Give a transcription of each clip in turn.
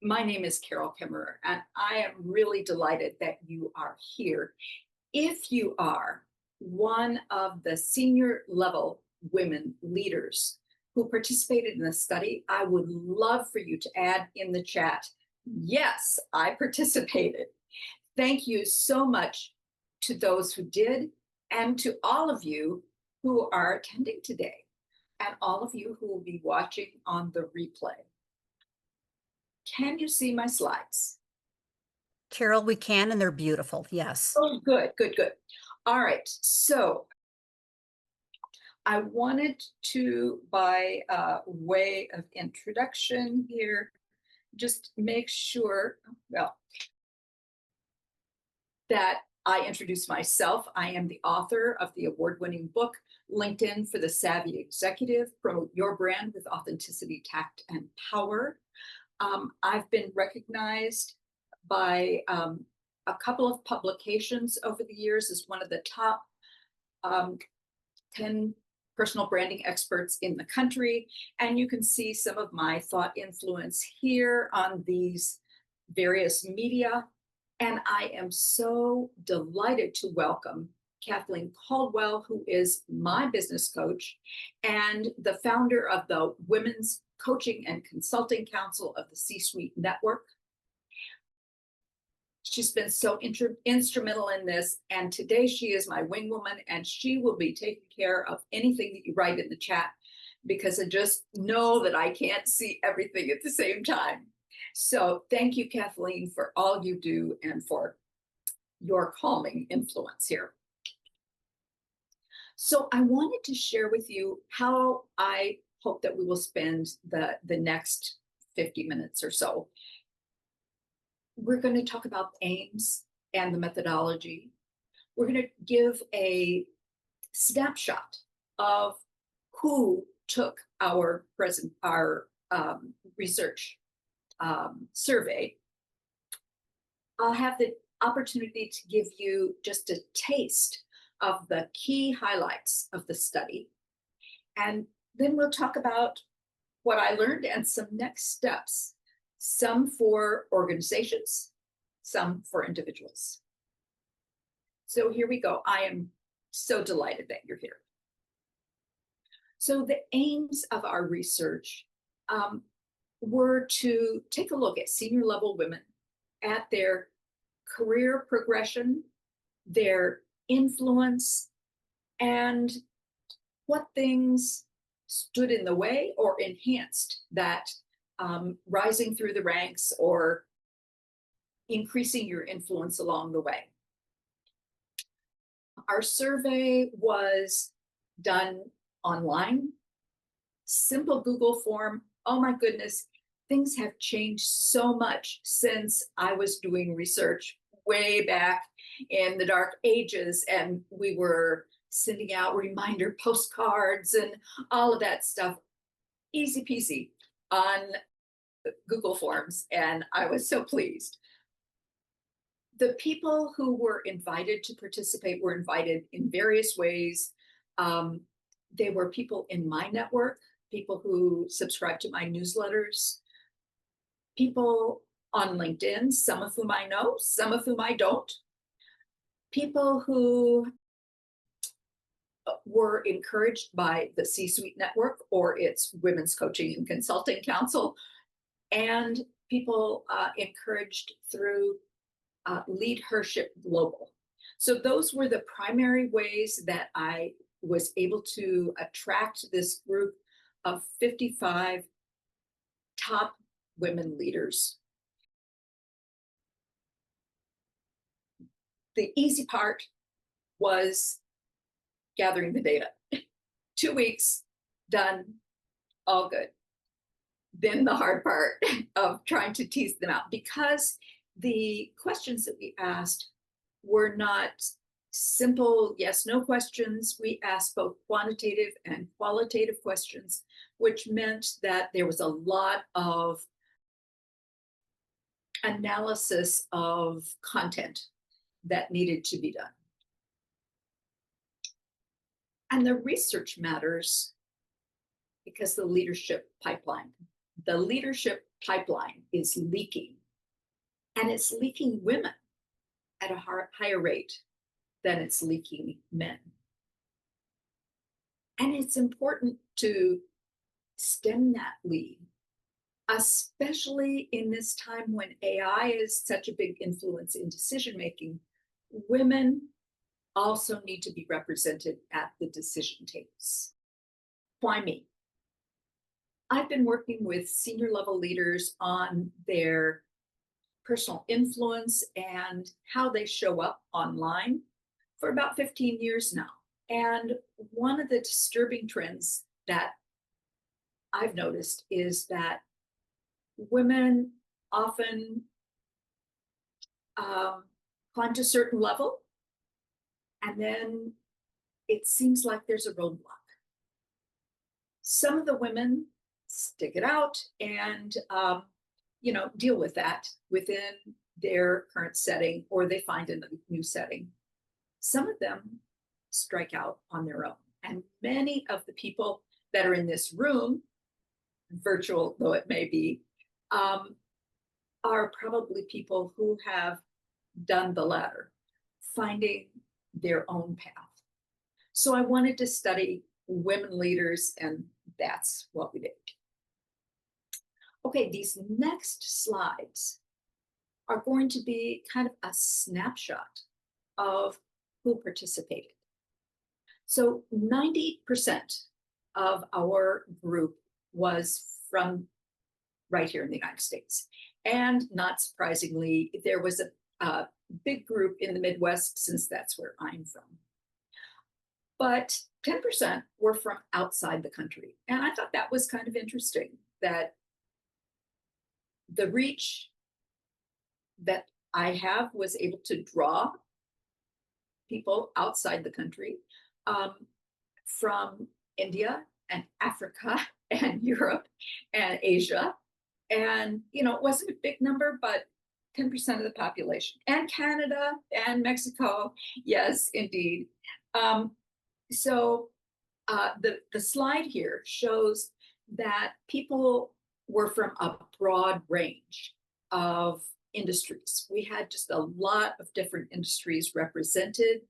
My name is Carol Kaemmerer, and I am really delighted that you are here. If you are one of the senior level women leaders who participated in the study, I would love for you to add in the chat, yes, I participated. Thank you so much to those who did, and to all of you who are attending today, and all of you who will be watching on the replay. Can you see my slides? Carol, we can, and they're beautiful. Yes. Oh, good, good, good. All right, so I wanted to, by way of introduction here, just make sure, well, that I introduce myself. I am the author of the award-winning book, LinkedIn for the Savvy Executive, Promote Your Brand with Authenticity, Tact, and Power. I've been recognized by a couple of publications over the years as one of the top 10 personal branding experts in the country. And you can see some of my thought influence here on these various media. And I am so delighted to welcome Kathleen Caldwell, who is my business coach and the founder of the Women's Coaching and Consulting Council of the C-Suite Network. She's been so instrumental in this, and today she is my wing woman, and she will be taking care of anything that you write in the chat, because I just know that I can't see everything at the same time. So thank you, Kathleen, for all you do and for your calming influence here. So I wanted to share with you how I hope that we will spend the next 50 minutes or so. We're going to talk about aims and the methodology. We're going to give a snapshot of who took our research survey. I'll have the opportunity to give you just a taste of the key highlights of the study. And then we'll talk about what I learned and some next steps, some for organizations, some for individuals. So here we go. I am so delighted that you're here. So the aims of our research were to take a look at senior level women, at their career progression, their influence, and what things stood in the way or enhanced that rising through the ranks or increasing your influence along the way. Our survey was done online, simple Google form. Oh my goodness, things have changed so much since I was doing research way back in the dark ages, and we were sending out reminder postcards and all of that stuff, easy peasy on Google Forms, and I was so pleased. The people who were invited to participate were invited in various ways. They were people in my network, people who subscribe to my newsletters, people on LinkedIn, some of whom I know, some of whom I don't, people who were encouraged by the C-Suite Network or its Women's Coaching and Consulting Council, and people encouraged through Leadership Global. So those were the primary ways that I was able to attract this group of 55 top women leaders. The easy part was gathering the data. 2 weeks, done, all good. Then the hard part of trying to tease them out, because the questions that we asked were not simple yes/no questions. We asked both quantitative and qualitative questions, which meant that there was a lot of analysis of content that needed to be done. And the research matters because the leadership pipeline the leadership pipeline is leaking, and it's leaking women at a higher rate than it's leaking men. And it's important to stem that lead, especially in this time when AI is such a big influence in decision making. Women also need to be represented at the decision tables. Why me? I've been working with senior level leaders on their personal influence and how they show up online for about 15 years now. And one of the disturbing trends that I've noticed is that women often climb to a certain level, and then it seems like there's a roadblock. Some of the women stick it out and deal with that within their current setting, or they find a new setting. Some of them strike out on their own. And many of the people that are in this room, virtual though it may be, are probably people who have done the latter, finding their own path. So I wanted to study women leaders, and that's what we did. Okay, these next slides are going to be kind of a snapshot of who participated. So 90% of our group was from right here in the United States. And not surprisingly, there was a big group in the Midwest, since that's where I'm from. But 10% were from outside the country. And I thought that was kind of interesting, that the reach that I have was able to draw people outside the country, from India and Africa and Europe and Asia. And, it wasn't a big number, but 10% of the population, and Canada and Mexico. Yes, indeed. So the slide here shows that people were from a broad range of industries. We had just a lot of different industries represented,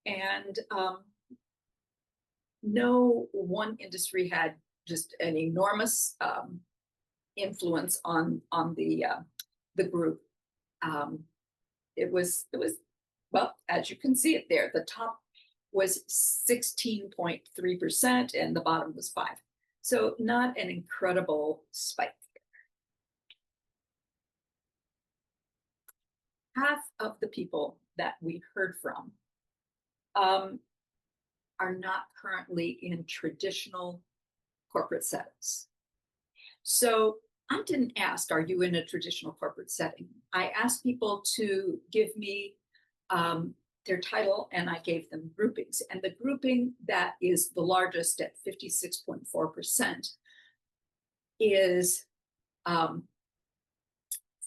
and no one industry had just an enormous influence on the group. It was well, as you can see it there, the top was 16.3% and the bottom was 5. So not an incredible spike. Half of the people that we heard from are not currently in traditional corporate settings. So I didn't ask, are you in a traditional corporate setting? I asked people to give me their title, and I gave them groupings. And the grouping that is the largest at 56.4% is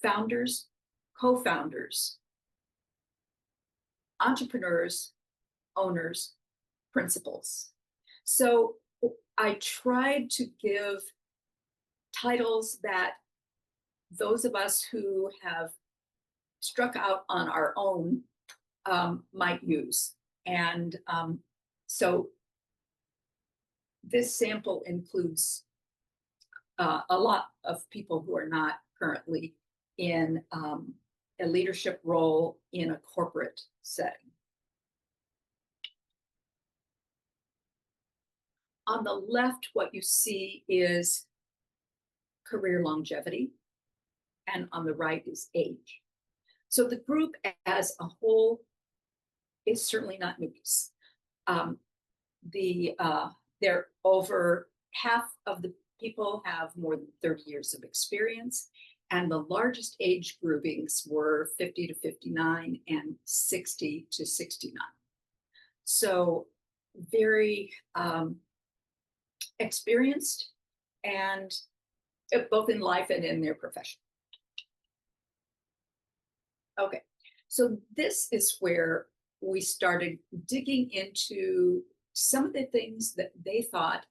founders, co-founders, entrepreneurs, owners, principals. So I tried to give titles that those of us who have struck out on our own might use. And so this sample includes a lot of people who are not currently in a leadership role in a corporate setting. On the left, what you see is career longevity, and on the right is age. So the group as a whole is certainly not newbies. They're over half of the people have more than 30 years of experience, and the largest age groupings were 50 to 59 and 60 to 69. So very experienced, and both in life and in their profession. Okay, so this is where we started digging into some of the things that they thought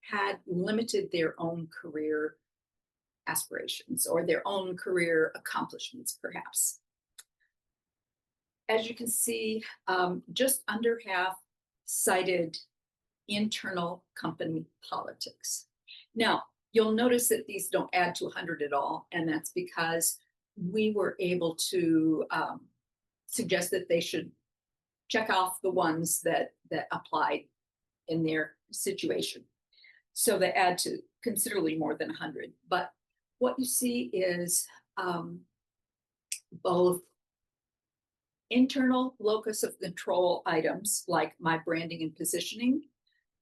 had limited their own career aspirations or their own career accomplishments, perhaps. As you can see, just under half cited internal company politics. Now, you'll notice that these don't add to 100 at all, and that's because we were able to suggest that they should check off the ones that applied in their situation. So they add to considerably more than 100. But what you see is both internal locus of control items like my branding and positioning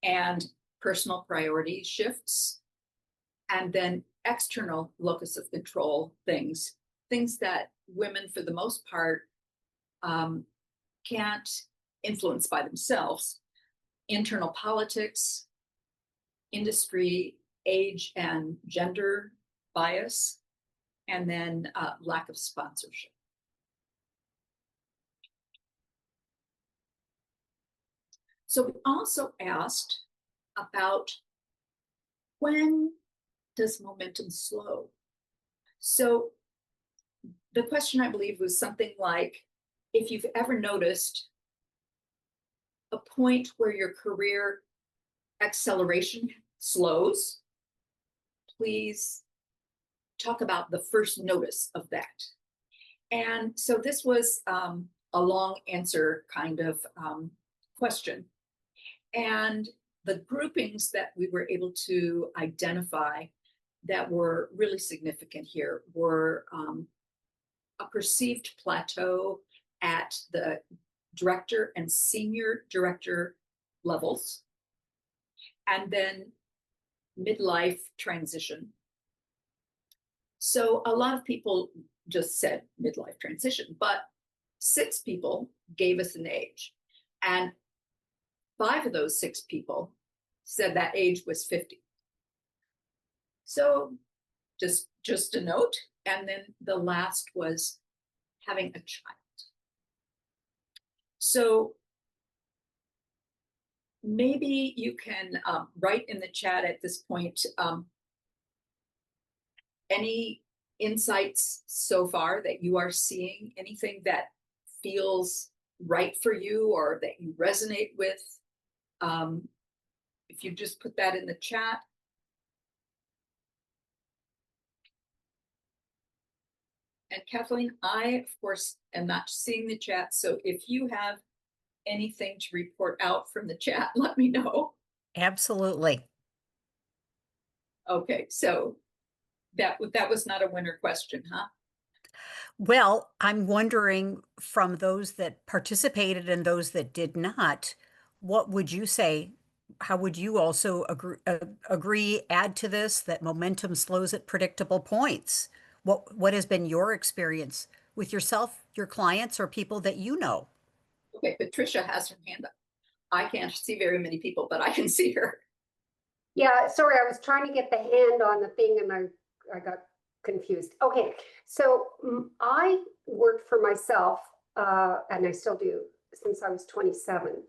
and personal priority shifts, and then external locus of control things that women for the most part can't influence by themselves: internal politics, industry, age and gender bias, and then lack of sponsorship. So we also asked about when does momentum slow? So the question, I believe, was something like, if you've ever noticed a point where your career acceleration slows, please talk about the first notice of that. And so this was a long answer kind of question. And the groupings that we were able to identify that were really significant here were a perceived plateau at the director and senior director levels, and then midlife transition. So a lot of people just said midlife transition, but 6 people gave us an age, and 5 of those 6 people said that age was 50. So just a note. And then the last was having a child. So maybe you can write in the chat at this point any insights so far that you are seeing, anything that feels right for you or that you resonate with. If you just put that in the chat. And Kathleen, I, of course, am not seeing the chat. So if you have anything to report out from the chat, let me know. Absolutely. Okay, so that was not a winner question, huh? Well, I'm wondering, from those that participated and those that did not, what would you say? How would you also agree, add to this, that momentum slows at predictable points? What has been your experience with yourself, your clients, or people that you know? Okay, Patricia has her hand up. I can't see very many people, but I can see her. Yeah, sorry, I was trying to get the hand on the thing and I got confused. Okay, so I worked for myself, and I still do, since I was 27.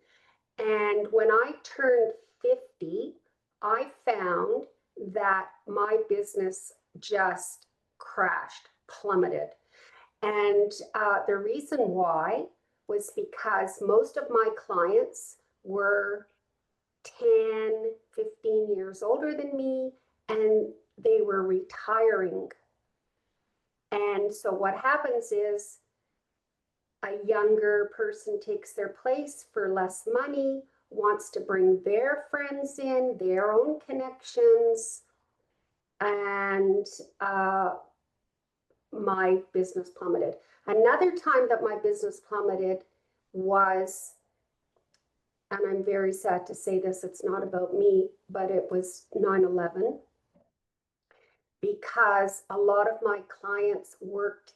And when I turned 50, I found that my business just crashed, plummeted. And the reason why was because most of my clients were 10, 15 years older than me, and they were retiring. And so what happens is a younger person takes their place for less money, wants to bring their friends in, their own connections, and my business plummeted. Another time that my business plummeted was, and I'm very sad to say this, it's not about me, but it was 9/11, because a lot of my clients worked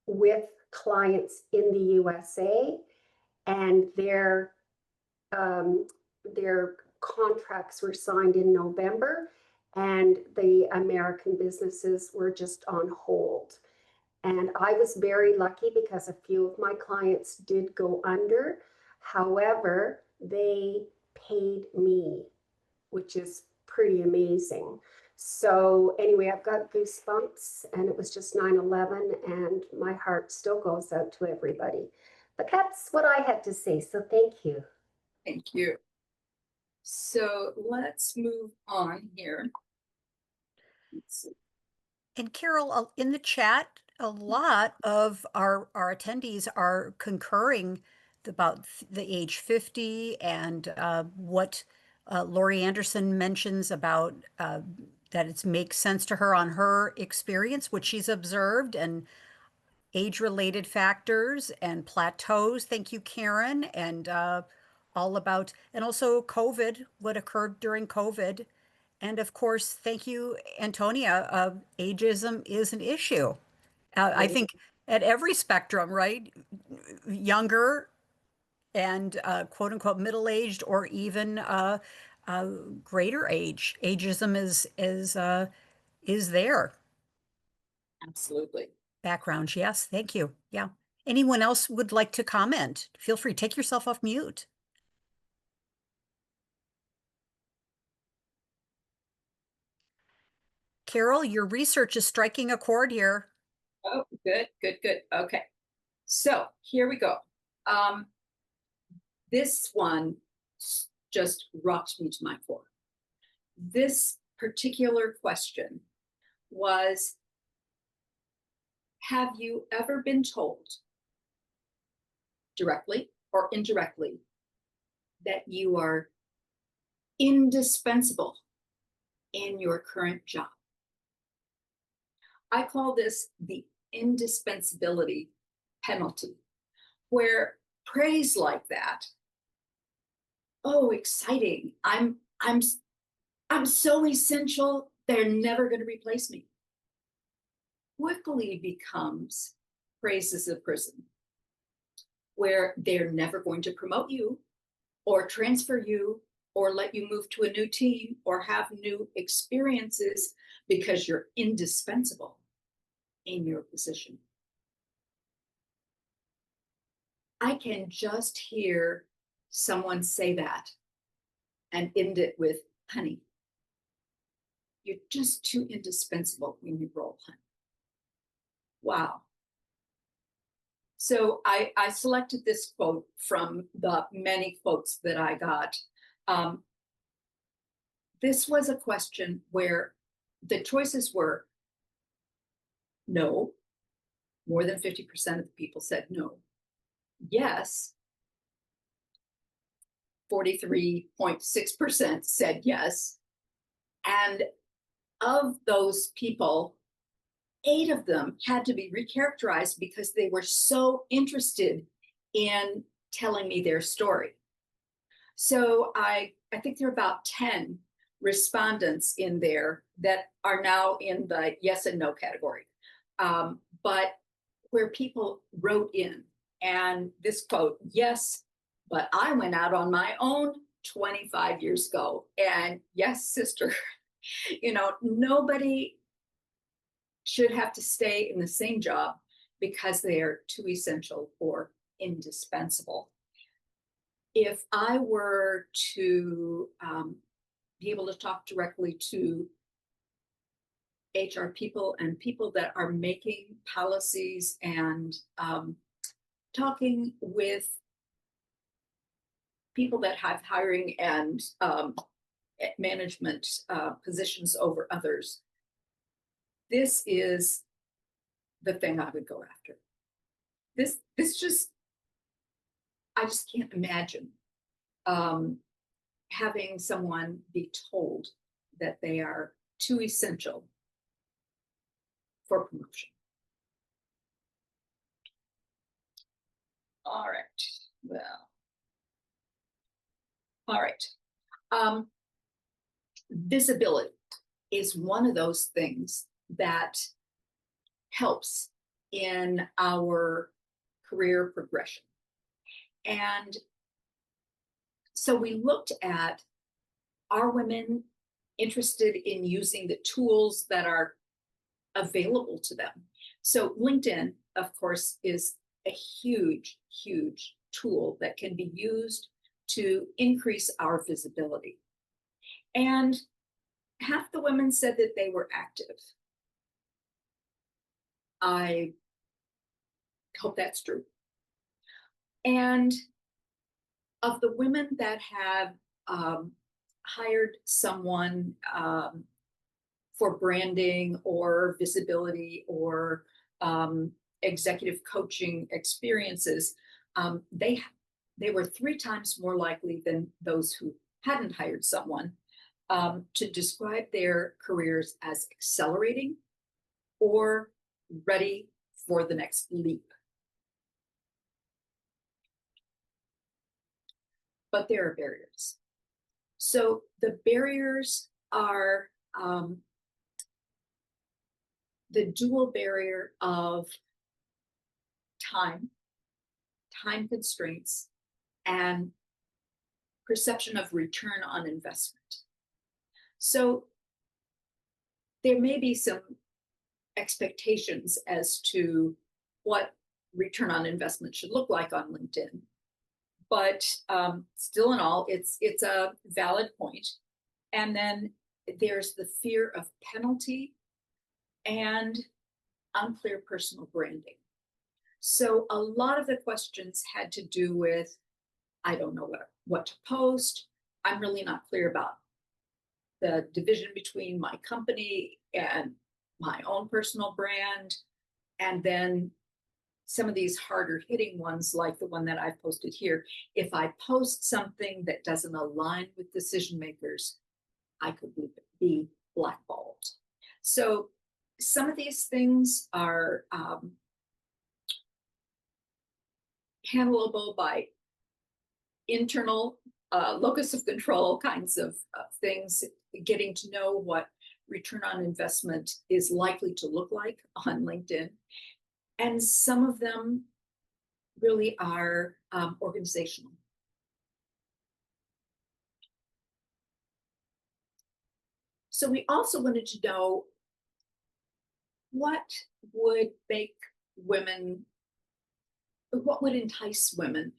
with clients in the USA, and their contracts were signed in November, and the American businesses were just on hold. And I was very lucky because a few of my clients did go under. However, they paid me, which is pretty amazing. So anyway, I've got goosebumps, and it was just 9/11, and my heart still goes out to everybody. But that's what I had to say, so thank you. Thank you. So let's move on here. Let's see. And Carol, in the chat, a lot of our attendees are concurring about the age 50 and what Lori Anderson mentions about that it makes sense to her on her experience, what she's observed, and age-related factors and plateaus. Thank you, Karen, and all about, and also COVID, what occurred during COVID. And of course, thank you, Antonia. Ageism is an issue. I think at every spectrum, right? Younger and quote unquote middle-aged, or even greater age. Ageism is there. Absolutely. Background, yes, thank you. Yeah. Anyone else would like to comment? Feel free, take yourself off mute. Carol, your research is striking a chord here. Oh, good, good, good. Okay. So here we go. This one just rocked me to my core. This particular question was, have you ever been told, directly or indirectly, that you are indispensable in your current job? I call this the indispensability penalty, where praise like that, oh, exciting, I'm so essential, they're never going to replace me, quickly becomes praise of prison, where they're never going to promote you or transfer you or let you move to a new team or have new experiences because you're indispensable in your position. I can just hear someone say that and end it with, honey, you're just too indispensable in your role, honey. Wow. So I selected this quote from the many quotes that I got. This was a question where the choices were no, more than 50% of the people said no. Yes, 43.6% said yes. And of those people, 8 of them had to be recharacterized because they were so interested in telling me their story. So I think there are about 10 respondents in there that are now in the yes and no category. But where people wrote in, and this quote, yes, but I went out on my own 25 years ago. And yes, sister, nobody should have to stay in the same job because they are too essential or indispensable. If I were to be able to talk directly to HR people and people that are making policies and talking with people that have hiring and management positions over others, this is the thing I would go after. This just, I just can't imagine having someone be told that they are too essential for promotion. All right, well, all right. Visibility is one of those things that helps in our career progression. And so we looked at, are women interested in using the tools that are available to them? So LinkedIn, of course, is a huge, huge tool that can be used to increase our visibility. And half the women said that they were active. I hope that's true. And of the women that have hired someone for branding or visibility or executive coaching experiences, they were 3 times more likely than those who hadn't hired someone to describe their careers as accelerating or ready for the next leap. But there are barriers. So the barriers are the dual barrier of time constraints, and perception of return on investment. So there may be some expectations as to what return on investment should look like on LinkedIn. But still in all, it's a valid point. And then there's the fear of penalty and unclear personal branding. So a lot of the questions had to do with, I don't know what to post. I'm really not clear about the division between my company and my own personal brand. And then some of these harder hitting ones, like the one that I've posted here, if I post something that doesn't align with decision makers, I could be blackballed. So some of these things are handleable by internal locus of control kinds of things, getting to know what return on investment is likely to look like on LinkedIn. And some of them really are organizational. So we also wanted to know what would entice women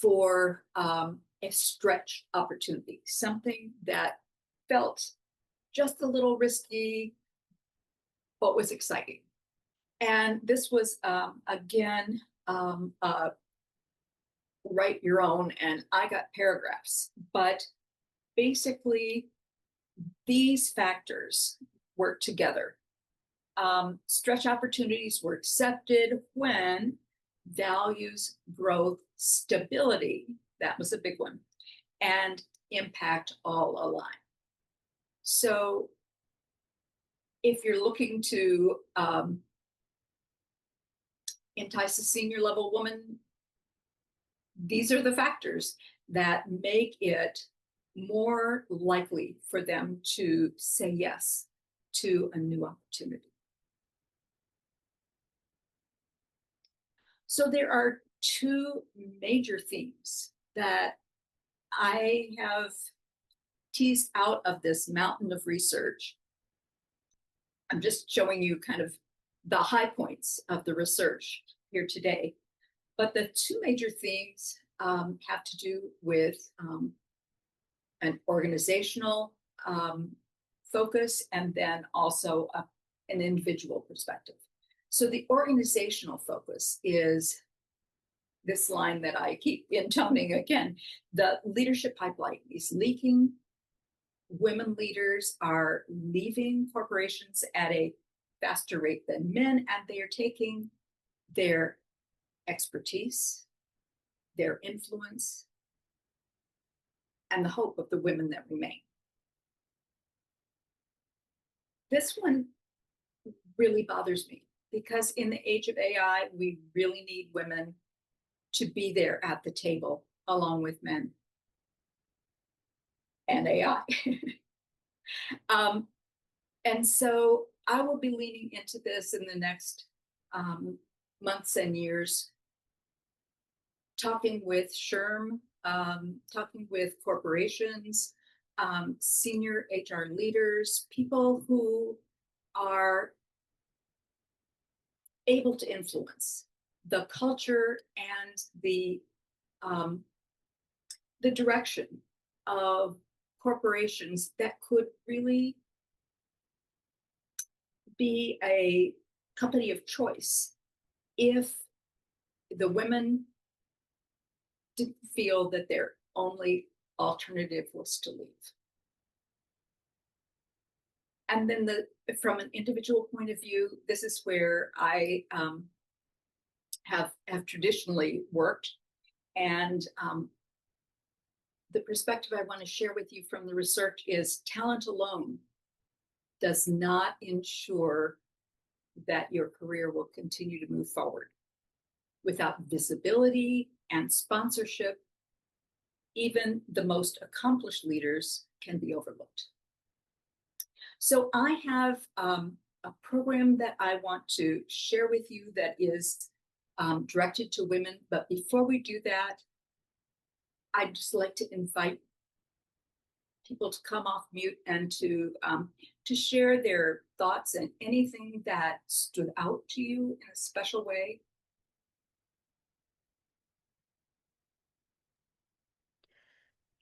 for a stretch opportunity, something that felt just a little risky, but was exciting. And this was, again, write your own, and I got paragraphs. But basically, these factors work together. Stretch opportunities were accepted when values, growth, stability, that was a big one, and impact all align. So if you're looking to entice a senior level woman, these are the factors that make it more likely for them to say yes to a new opportunity. So there are 2 major themes that I have teased out of this mountain of research. I'm just showing you kind of the high points of the research here today. But the 2 major themes have to do with an organizational focus, and then also an individual perspective. So the organizational focus is this line that I keep intoning again: the leadership pipeline is leaking. Women leaders are leaving corporations at a faster rate than men, and they are taking their expertise, their influence, and the hope of the women that remain. This one really bothers me, because in the age of AI, we really need women to be there at the table along with men and AI. And so I will be leaning into this in the next months and years, talking with SHRM, talking with corporations, senior HR leaders, people who are able to influence the culture and the direction of corporations that could really be a company of choice if the women didn't feel that their only alternative was to leave. And then from an individual point of view, this is where I have traditionally worked. And the perspective I want to share with you from the research is talent alone does not ensure that your career will continue to move forward. Without visibility and sponsorship, even the most accomplished leaders can be overlooked. So I have a program that I want to share with you that is directed to women. But before we do that, I'd just like to invite people to come off mute and to share their thoughts and anything that stood out to you in a special way.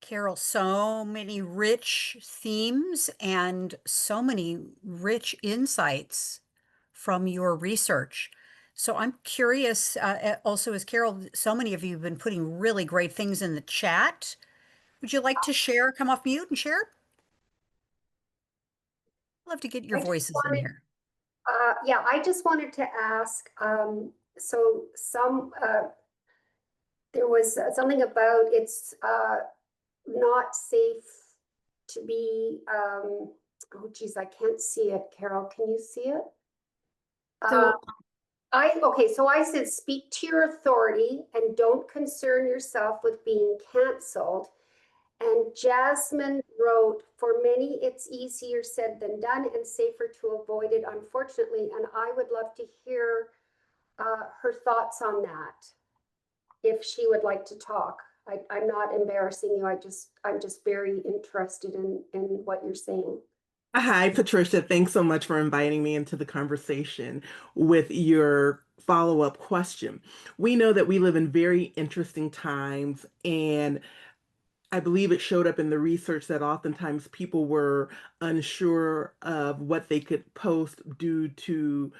Carol, so many rich themes and so many rich insights from your research. So I'm curious, also as Carol, so many of you have been putting really great things in the chat. Would you like to share, come off mute and share? Love to get your voices in here. Yeah, I just wanted to ask, so there was something about it's not safe to be, oh geez, I can't see it. Carol, can you see it? So Okay, so I said speak to your authority and don't concern yourself with being canceled. And Jasmine wrote, for many, it's easier said than done and safer to avoid it, unfortunately. And I would love to hear her thoughts on that, if she would like to talk. I'm not embarrassing you. I'm just very interested in what you're saying. Hi, Patricia. Thanks so much for inviting me into the conversation with your follow-up question. We know that we live in very interesting times, and I believe it showed up in the research that oftentimes people were unsure of what they could post due to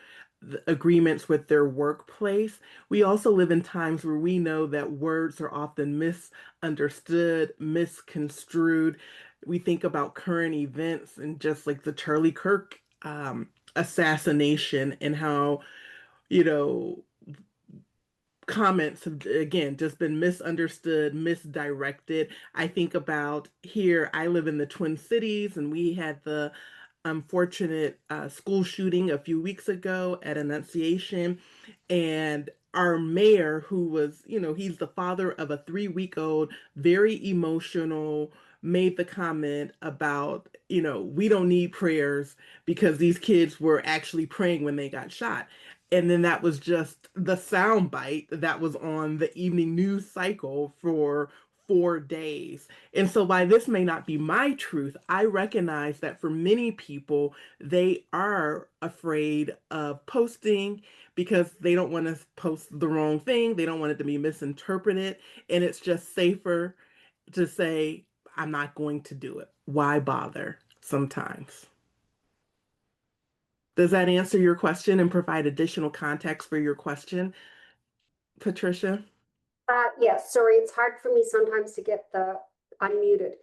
the agreements with their workplace. We also live in times where we know that words are often misunderstood, misconstrued. We think about current events and just like the Charlie Kirk assassination and how, you know, comments have again just been misunderstood, misdirected. I think about here, I live in the Twin Cities, and we had the unfortunate school shooting a few weeks ago at Annunciation. And our mayor, who was, he's the father of a 3-week-old, very emotional, made the comment about, we don't need prayers because these kids were actually praying when they got shot. And then that was just the sound bite that was on the evening news cycle for 4 days. And so while this may not be my truth, I recognize that for many people, they are afraid of posting because they don't want to post the wrong thing. They don't want it to be misinterpreted. And it's just safer to say, I'm not going to do it. Why bother sometimes? Does that answer your question and provide additional context for your question, Patricia? Yes, sorry, it's hard for me sometimes to get the unmuted.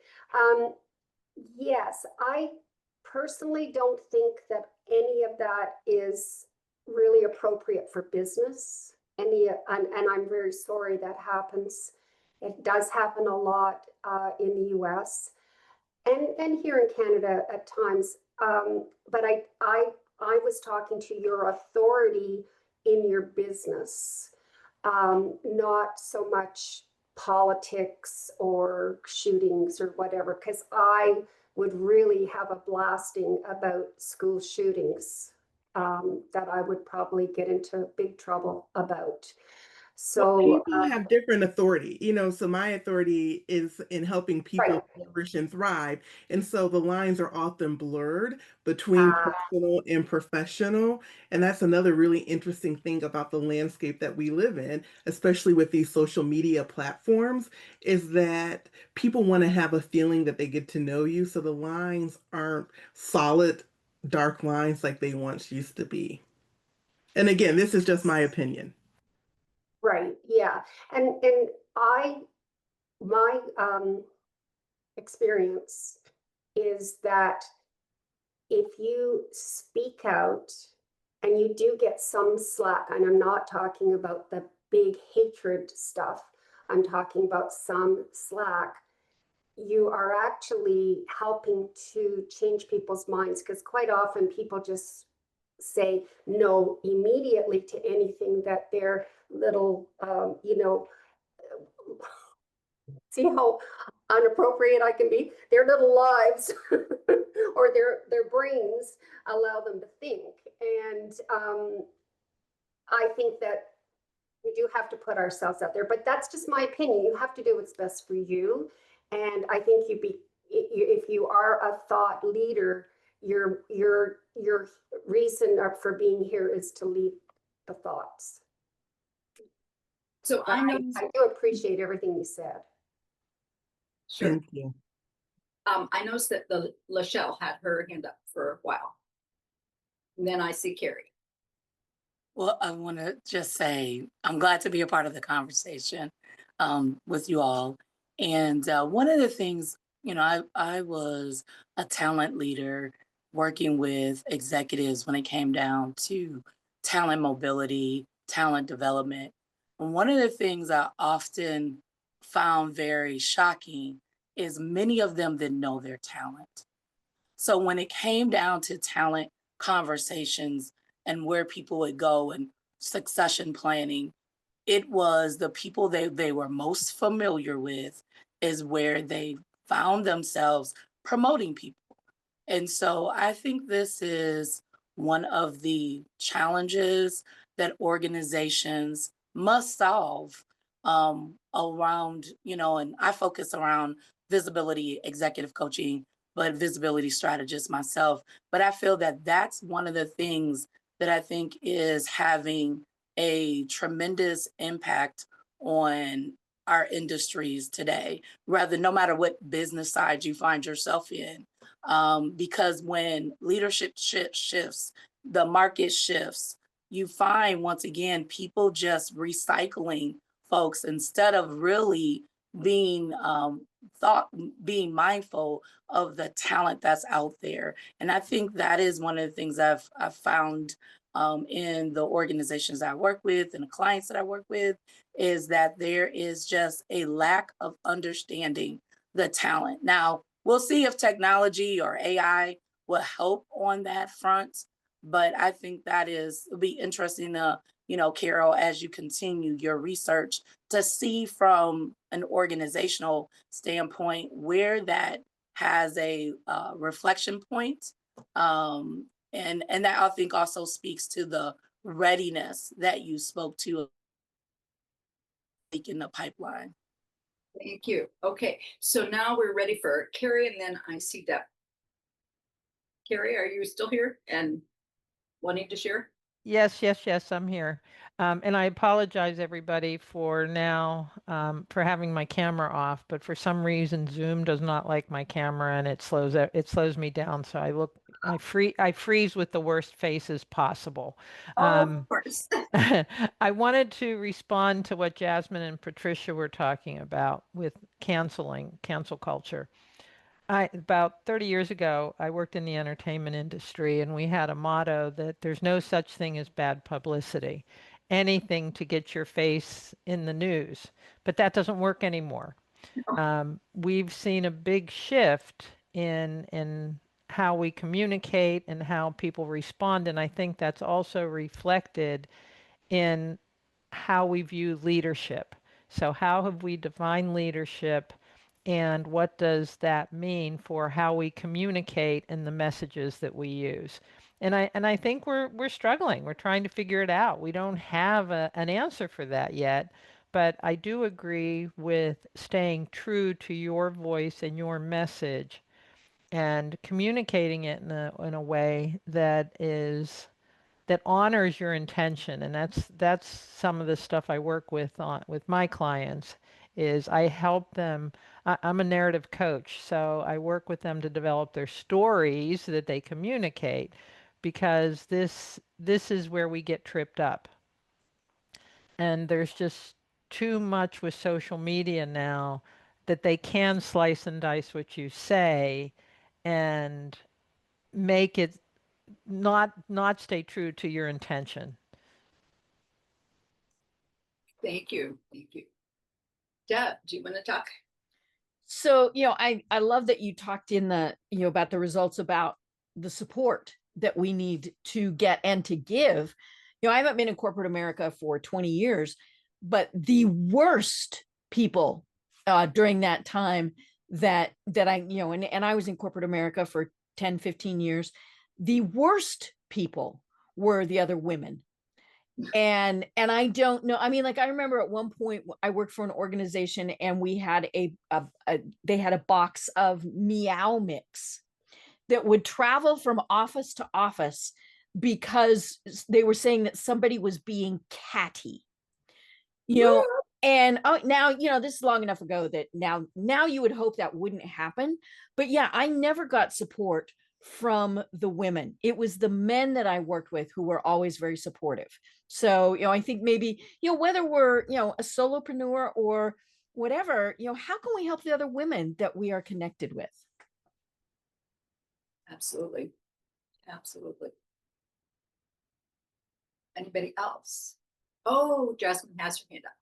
Yes, I personally don't think that any of that is really appropriate for business. And I'm very sorry that happens. It does happen a lot in the US and here in Canada at times. But I was talking to your authority in your business, not so much politics or shootings or whatever, because I would really have a blasting about school shootings that I would probably get into big trouble about. Well, So, people have different authority, so my authority is in helping people right. flourish and thrive. And so the lines are often blurred between personal and professional. And that's another really interesting thing about the landscape that we live in, especially with these social media platforms, is that people want to have a feeling that they get to know you. So the lines aren't solid dark lines like they once used to be. And again, this is just my opinion. Right, yeah. And my experience is that if you speak out and you do get some slack, and I'm not talking about the big hatred stuff, I'm talking about some slack, you are actually helping to change people's minds, because quite often people just say no immediately to anything that their little, see how unappropriate I can be? Their little lives or their brains allow them to think. And I think that we do have to put ourselves out there, but that's just my opinion. You have to do what's best for you. And I think if you are a thought leader, your reason for being here is to lead the thoughts. So But I know, I do appreciate everything you said. sure. Thank you. I noticed that the Lachelle had her hand up for a while. And then I see Carrie. Well, I want to just say I'm glad to be a part of the conversation with you all. And one of the things, I was a talent leader working with executives when it came down to talent mobility, talent development. And one of the things I often found very shocking is many of them didn't know their talent. So when it came down to talent conversations and where people would go and succession planning, it was the people they were most familiar with is where they found themselves promoting people. And so I think this is one of the challenges that organizations must solve around, and I focus around visibility executive coaching, but visibility strategist myself. But I feel that that's one of the things that I think is having a tremendous impact on our industries today, rather no matter what business side you find yourself in, because when leadership shifts, the market shifts, you find once again people just recycling folks instead of really being being mindful of the talent that's out there. And I think that is one of the things I've found in the organizations I work with and the clients that I work with, is that there is just a lack of understanding the talent. Now, we'll see if technology or AI will help on that front, but I think it'll be interesting to, Carol, as you continue your research to see from an organizational standpoint where that has a reflection point. And that I think also speaks to the readiness that you spoke to in the pipeline. Thank you. Okay, so now we're ready for Carrie, and then I see Deb. Carrie, are you still here and wanting to share? Yes, yes, yes, I'm here. And I apologize everybody for now for having my camera off, but for some reason Zoom does not like my camera and it slows me down. So I freeze with the worst faces possible. Of course. I wanted to respond to what Jasmine and Patricia were talking about with cancel culture. About 30 years ago, I worked in the entertainment industry, and we had a motto that there's no such thing as bad publicity, anything to get your face in the news. But that doesn't work anymore. We've seen a big shift in how we communicate and how people respond, and I think that's also reflected in how we view leadership. So, how have we defined leadership, and what does that mean for how we communicate and the messages that we use? And I think we're struggling. We're trying to figure it out. We don't have an answer for that yet, but I do agree with staying true to your voice and your message and communicating it in a way that honors your intention. And that's some of the stuff I work with my clients, is I help them. I'm a narrative coach, so I work with them to develop their stories that they communicate, because this is where we get tripped up. And there's just too much with social media now that they can slice and dice what you say and make it not stay true to your intention. Thank you. Thank you. Deb, do you want to talk? So, I love that you talked in about the results about the support that we need to get and to give. I haven't been in corporate America for 20 years, but the worst people during that time that I, and I was in corporate America for 10, 15 years, the worst people were the other women. And I don't know, I mean, like, I remember at one point I worked for an organization and we had they had a box of Meow Mix that would travel from office to office because they were saying that somebody was being catty, and now, this is long enough ago that now you would hope that wouldn't happen. But yeah, I never got support from the women. It was the men that I worked with who were always very supportive. So, I think maybe, whether we're, a solopreneur or whatever, how can we help the other women that we are connected with? Absolutely. Absolutely. Anybody else? Oh, Jasmine has her hand up.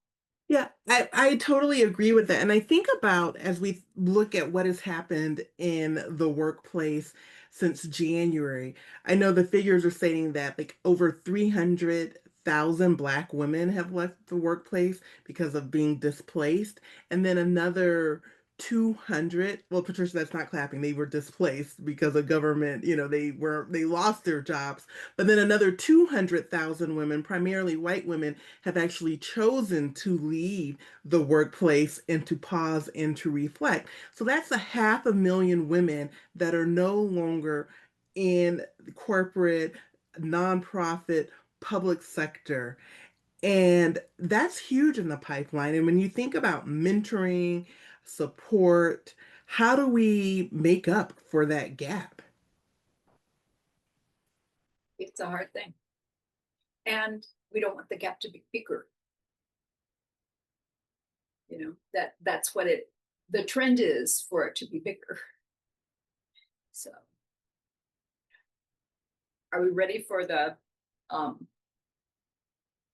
Yeah, I totally agree with that. And I think about as we look at what has happened in the workplace since January, I know the figures are saying that like over 300,000 Black women have left the workplace because of being displaced. And then another 200, well, Patricia, that's not clapping. They were displaced because of government, they lost their jobs. But then another 200,000 women, primarily white women, have actually chosen to leave the workplace and to pause and to reflect. So that's 500,000 women that are no longer in corporate, nonprofit, public sector. And that's huge in the pipeline. And when you think about mentoring, support, how do we make up for that gap? It's a hard thing. And we don't want the gap to be bigger. That's what the trend is, for it to be bigger. So are we ready for the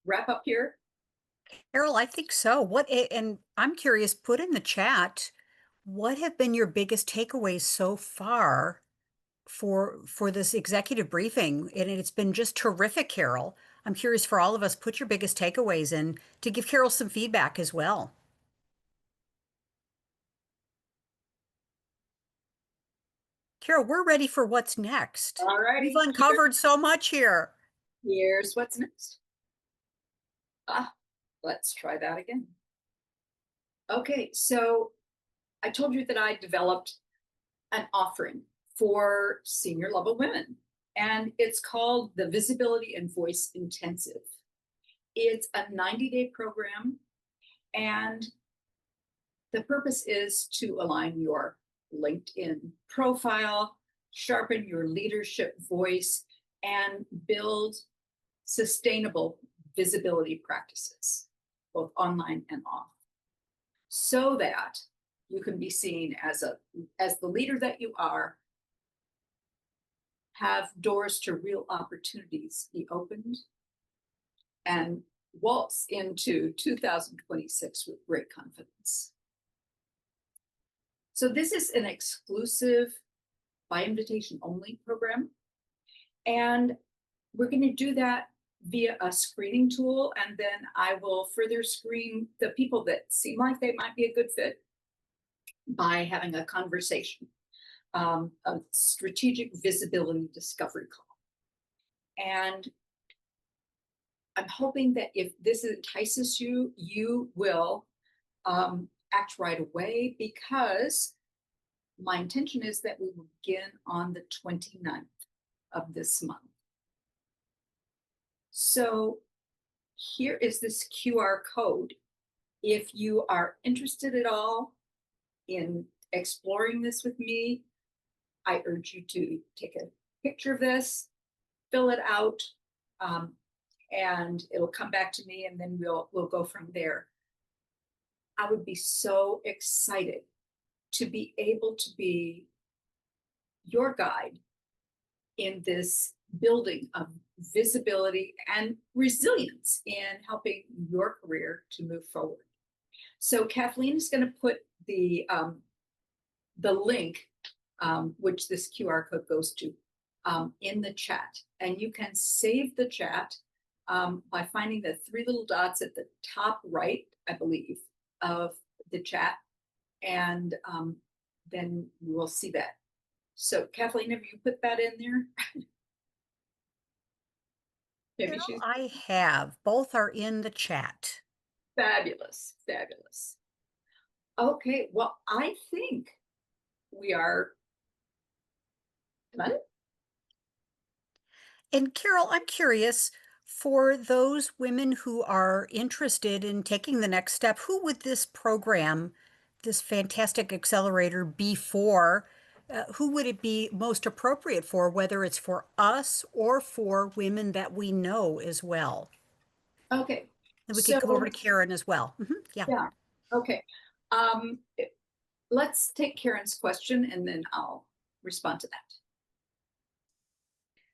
wrap up here? Carol, I think so. And I'm curious, put in the chat, what have been your biggest takeaways so far for this executive briefing? And it's been just terrific, Carol. I'm curious for all of us, put your biggest takeaways in to give Carol some feedback as well. Carol, we're ready for what's next. All right. We've uncovered so much here. Here's what's next. Let's try that again. Okay, so I told you that I developed an offering for senior level women, and it's called the Visibility and Voice Intensive. It's a 90-day program, and the purpose is to align your LinkedIn profile, sharpen your leadership voice, and build sustainable visibility practices, both online and off, so that you can be seen as the leader that you are, have doors to real opportunities be opened, and waltz into 2026 with great confidence. So this is an exclusive, by invitation only program. And we're going to do that via a screening tool. And then I will further screen the people that seem like they might be a good fit by having a conversation, a strategic visibility discovery call. And I'm hoping that if this entices you, you will act right away, because my intention is that we will begin on the 29th of this month. So here is this QR code If you are interested at all in exploring this with me, I urge you to take a picture of this, fill it out, and it'll come back to me, and then we'll go from there. I would be so excited to be able to be your guide in this building of visibility and resilience in helping your career to move forward. So Kathleen is going to put the link, which this QR code goes to, in the chat, and you can save the chat by finding the three little dots at the top right, I believe, of the chat, and then you will see that. So Kathleen, have you put that in there? Maybe Carol, she's I have. Both are in the chat. fabulous, fabulous. Okay, well, I think we are done. And Carol, I'm curious, for those women who are interested in taking the next step, who would this program, this fantastic accelerator, be for? Who would it be most appropriate for, whether it's for us or for women that we know as well? Okay, And we could come over so to Karen as well. Yeah. yeah, okay. Let's take Karen's question and then I'll respond to that.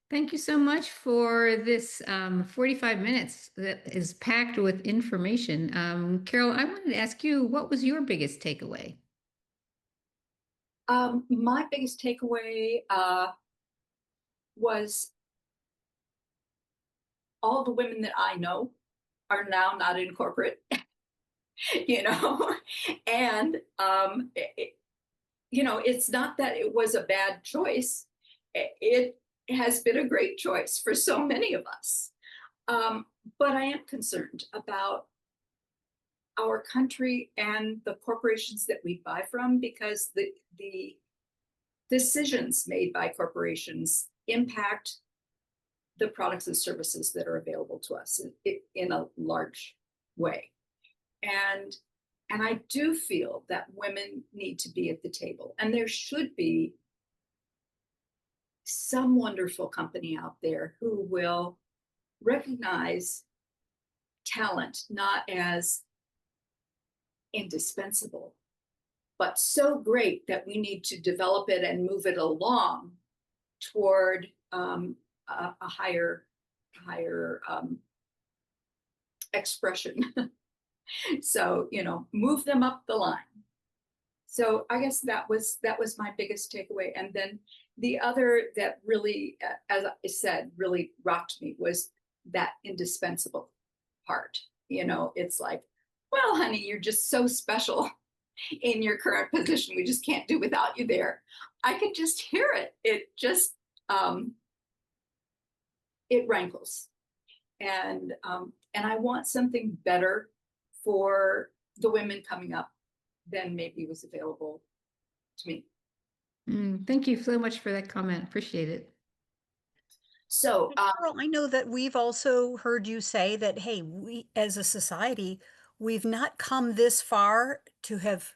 Thank you so much for this 45 minutes that is packed with information. Carol, I wanted to ask you, what was your biggest takeaway? My biggest takeaway was all the women that I know are now not in corporate, you know, and you know, it's not that it was a bad choice. It has been a great choice for so many of us. But I am concerned about our country and the corporations that we buy from, because the decisions made by corporations impact the products and services that are available to us in a large way. And I do feel that women need to be at the table, and there should be some wonderful company out there who will recognize talent not as indispensable, but so great that we need to develop it and move it along toward a higher expression. So, you know, move them up the line. So I guess that was my biggest takeaway. And then the other that really, as I said, really rocked me was that indispensable part. You know, it's like, well, honey, you're just so special in your current position. We just can't do without you there. I could just hear it. It just, it rankles. And I want something better for the women coming up than maybe was available to me. Thank you so much for that comment. Appreciate it. So, Carol, I know that we've also heard you say that, hey, we as a society, we've not come this far to have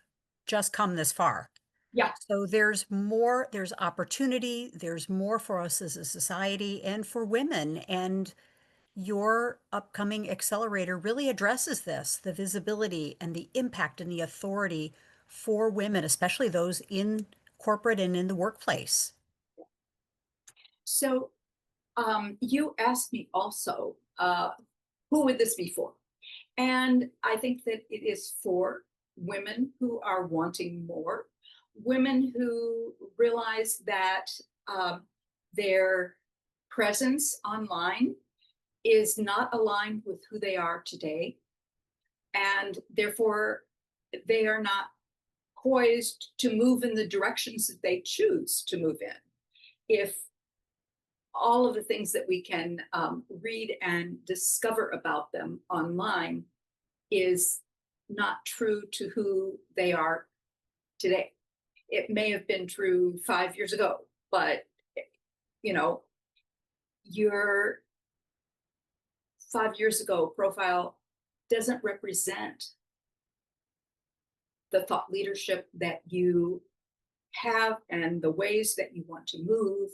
just come this far. yeah, So there's more, there's opportunity, there's more for us as a society and for women. And your upcoming accelerator really addresses this, the visibility and the impact and the authority for women, especially those in corporate and in the workplace. so you asked me also, who would this be for? And I think that it is for women who are wanting more, women who realize that their presence online is not aligned with who they are today, and therefore they are not poised to move in the directions that they choose to move in. If all of the things that we can read and discover about them online is not true to who they are today. It may have been true 5 years ago, but you know, your 5 years ago profile doesn't represent the thought leadership that you have and the ways that you want to move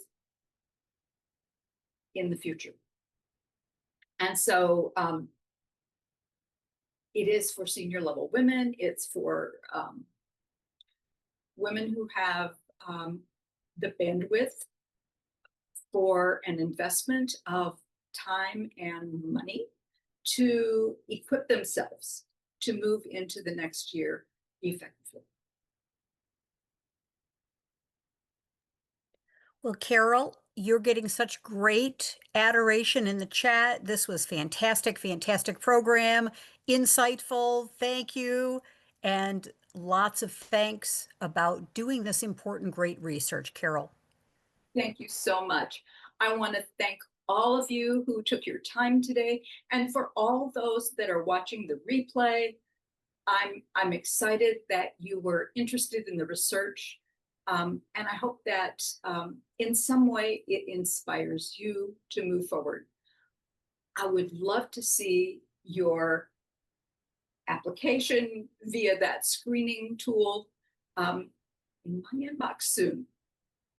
in the future. And so it is for senior level women. It's for women who have the bandwidth for an investment of time and money to equip themselves to move into the next year effectively. Well, Carol, you're getting such great adoration in the chat. This was fantastic, fantastic program, insightful. Thank you. And lots of thanks about doing this important, great research, Carol. Thank you so much. I want to thank all of you who took your time today, and for all those that are watching the replay. I'm excited that you were interested in the research, and I hope that in some way it inspires you to move forward. I would love to see your application via that screening tool in my inbox soon.